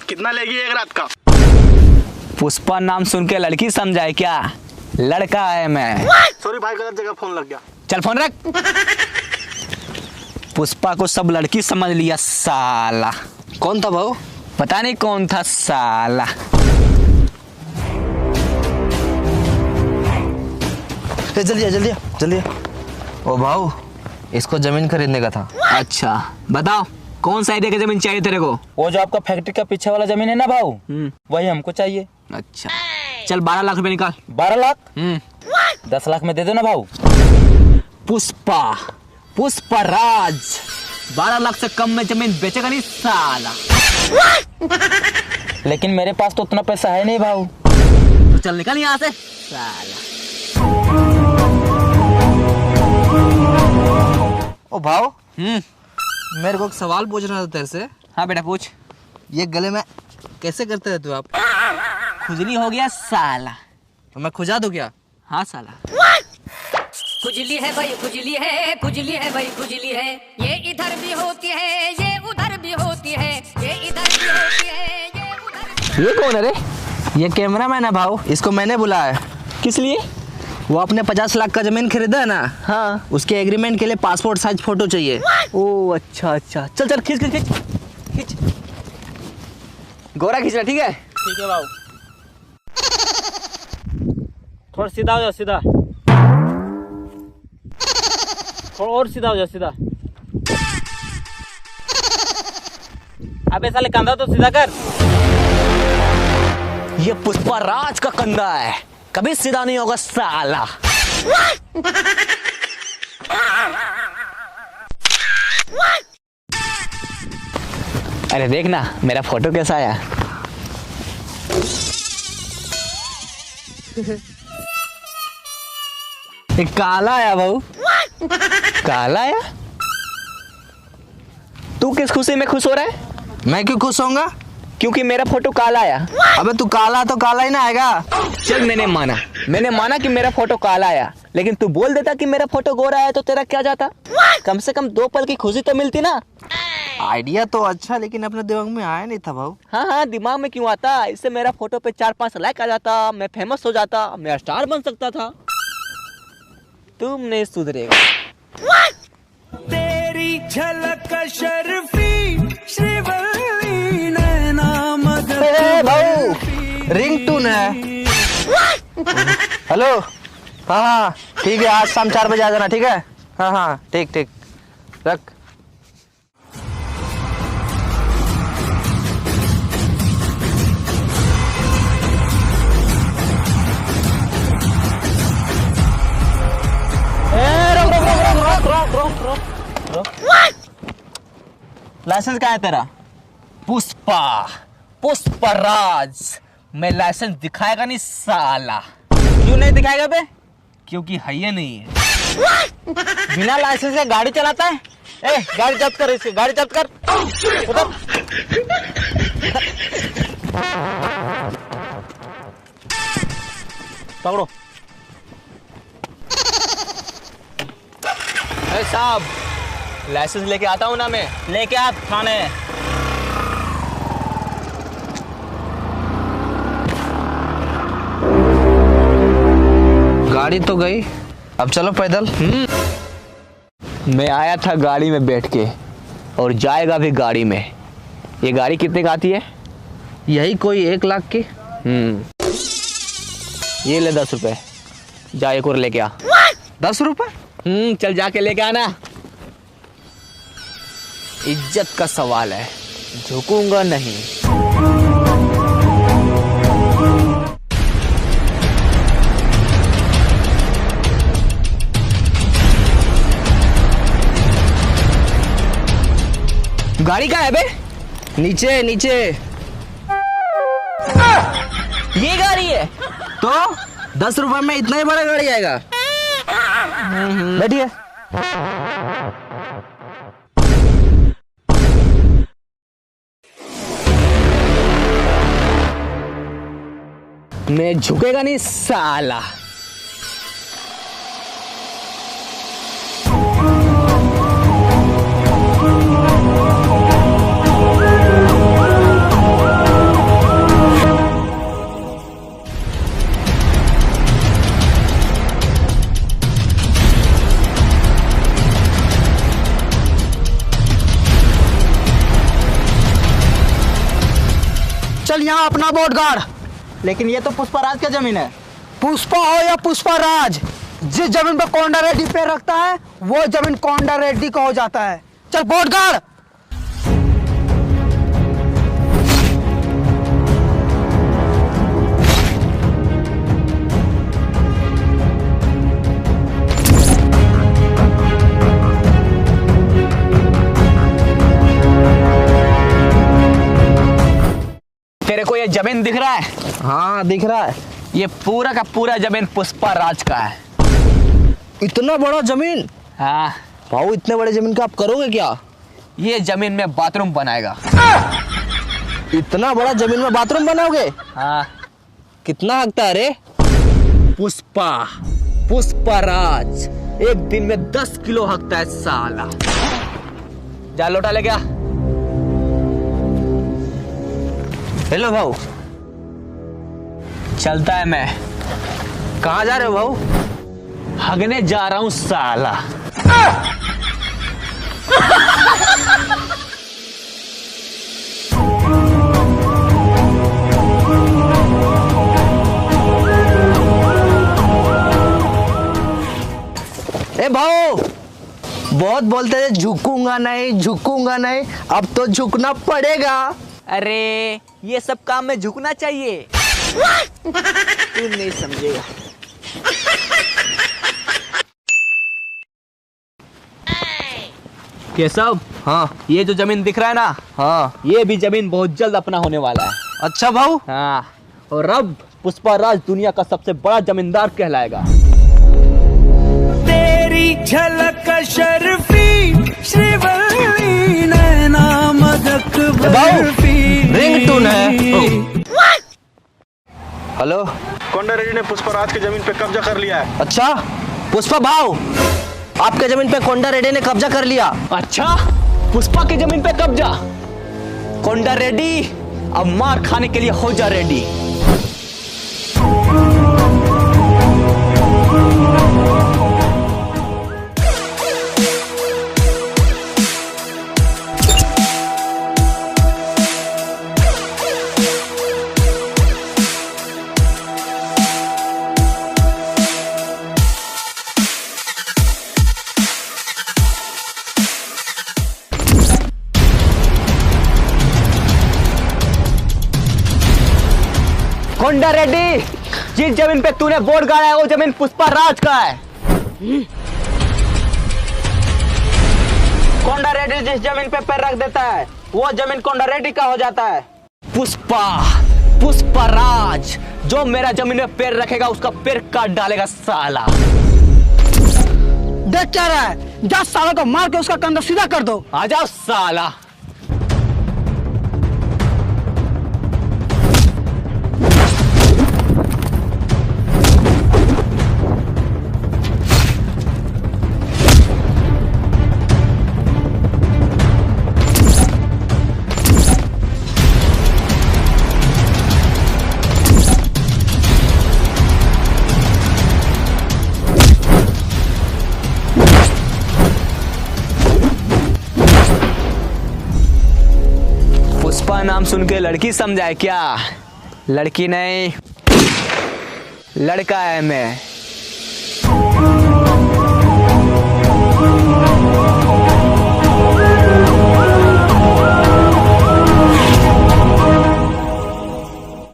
कितना लेगी एक रात का? पुष्पा नाम सुन के लड़की समझाए क्या? लड़का है मैं। सॉरी भाई, गलत जगह फोन लग गया। चल फोन रख। पुष्पा को सब लड़की समझ लिया साला। कौन था भाऊ? पता नहीं कौन था साला। जल्दी जल्दी। ओ भाऊ, इसको जमीन खरीदने का था। अच्छा बताओ, कौन सा एरिया की जमीन चाहिए तेरे को? वो जो आपका फैक्ट्री का पीछे वाला जमीन है ना भाऊ, वही हमको चाहिए। अच्छा चल 12 लाख रुपए निकाल। 12 लाख? 10 लाख में दे दो ना भाऊ। पुष्पा राज 12 लाख से कम में जमीन बेचेगा नहीं साला। लेकिन मेरे पास तो उतना पैसा है नहीं भाऊ। तो चल निकल यहाँ से साला। ओ भाऊ, मेरे को एक सवाल पूछना था तेरे से। हाँ बेटा पूछ। ये गले में कैसे करते रहते हो आप? खुजली हो गया साला। तो मैं खुजा दूं क्या? हाँ साला। खुजली है भाई, खुजली है, खुजली है भाई, खुजली है। ये इधर भी होती है, ये उधर भी होती है, ये इधर भी होती है, ये उधर। ये कौन है रे? ये कैमरामैन है भाऊ, इसको मैंने बुलाया। किस लिए? वो अपने 50 लाख का जमीन खरीदा है ना। हाँ। उसके एग्रीमेंट के लिए पासपोर्ट साइज फोटो चाहिए। ओ अच्छा। चल खींच। गोरा खींचना, ठीक है? ठीक है भाऊ। थोड़ा सीधा हो जाओ, सीधा। थोड़ा और सीधा हो जाओ, सीधा। अबे साले कंधा तो सीधा कर। ये पुष्पा राज का कंधा है, कभी सीधा नहीं होगा साला। अरे देख ना मेरा फोटो कैसा आया। काला आया भाऊ। काला आया? तू किस खुशी में खुश हो रहा है? मैं क्यों खुश होऊंगा? क्योंकि मेरा फोटो काला आया। अबे तू काला तो काला ही ना आएगा। चल मैंने माना कि मेरा फोटो काला आया, लेकिन तू बोल देता कि मेरा फोटो गोरा है तो तेरा क्या जाता? कम से कम 2 पल की खुशी तो मिलती ना। आइडिया तो अच्छा, लेकिन अपने दिमाग में आया नहीं था भाऊ। हाँ दिमाग में क्यों आता? इससे मेरा फोटो पे 4-5 लाइक आ जाता, मैं फेमस हो जाता, मैं स्टार बन सकता था। तुम नहीं सुधरेगा। तेरी झलक शर्फी श्रीवल्ली नैना मगर। भाऊ रिंगटोन है। हेलो। हाँ ठीक है, आज शाम 4 बजे आ जाना, ठीक है? हाँ ठीक रख। लाइसेंस कहाँ है तेरा? पुष्पा राज। मैं लाइसेंस दिखाएगा नहीं साला। क्यों नहीं दिखाएगा बे? क्योंकि है नहीं है। बिना लाइसेंस के गाड़ी चलाता है? गाड़ी जब्त कर, इसकी गाड़ी जब्त कर। उधर। पकड़ो। साहब लाइसेंस लेके आता हूँ ना मैं। लेके आ थाने। गाड़ी तो गई, अब चलो पैदल। मैं आया था गाड़ी में बैठ के और जाएगा भी गाड़ी में। ये गाड़ी कितने का आती है? यही कोई 1 लाख की। ये ले 10 रुपए। जा एक और लेके आ। 10 रुपए? चल जाके लेके आना। इज्जत का सवाल है, झुकूंगा नहीं। गाड़ी कहाँ है बे? नीचे। ये गाड़ी है तो 10 रुपए में इतना ही बड़ा गाड़ी आएगा? बैठिए। मैं झुकेगा नहीं साला। चल यहाँ अपना बोर्ड गाड़। लेकिन ये तो पुष्पराज का जमीन है। पुष्पा हो या पुष्पराज, जिस जमीन पे कोंडा रेड्डी पैर रखता है वो जमीन कोंडा रेड्डी का हो जाता है। चल बोर्ड गाड़। तेरे को ये जमीन दिख रहा है? हाँ दिख रहा है। ये पूरा का पूरा जमीन पुष्पराज का है। इतना बड़ा जमीन? हाँ। भाऊ इतने बड़े जमीन का आप करोगे क्या? ये जमीन में बाथरूम बनाएगा। इतना बड़ा जमीन में बाथरूम बनाओगे? हाँ। कितना हकता है रे? पुष्पराज एक दिन में 10 किलो हकता है साला। जा लोटा ले गया। हेलो भाऊ। चलता है मैं। कहाँ जा रहे हो भाऊ? हगने जा रहा हूं साला। ए भाऊ, बहुत बोलते थे झुकूंगा नहीं, अब तो झुकना पड़ेगा। अरे ये सब काम में झुकना चाहिए। तू नहीं समझेगा। केशव, हाँ ये जो जमीन दिख रहा है ना, हाँ। ये भी जमीन बहुत जल्द अपना होने वाला है। अच्छा भाऊ। हाँ, और अब पुष्पराज दुनिया का सबसे बड़ा जमींदार कहलाएगा। तेरी झलक शर्फी श्रीवल्ली नैना मदक बर्फी। रिंगटोन है। हेलो। कोंडा रेड्डी ने पुष्पराज की जमीन पे कब्जा कर लिया है। अच्छा पुष्पा भाऊ, आपके जमीन पे कोंडा रेड्डी ने कब्जा कर लिया। अच्छा, पुष्पा की जमीन पे कब्जा। कोंडा रेड्डी अब मार खाने के लिए हो जा रेडी। कोंडा रेड्डी, जिस जमीन पे तूने बोर्ड गाड़ा है वो जमीन पुष्पराज का है। कोंडा रेड्डी जिस जमीन पे पैर रख देता है वो जमीन कोंडा रेड्डी का हो जाता है। पुष्पराज जो मेरा जमीन में पैर रखेगा उसका पैर काट डालेगा साला। देख क्या रहा है? 10 सालों को मार के उसका कंधा सीधा कर दो। आ जाओ साला। पुष्पा नाम सुन के लड़की समझाए क्या? लड़की नहीं, लड़का है मैं।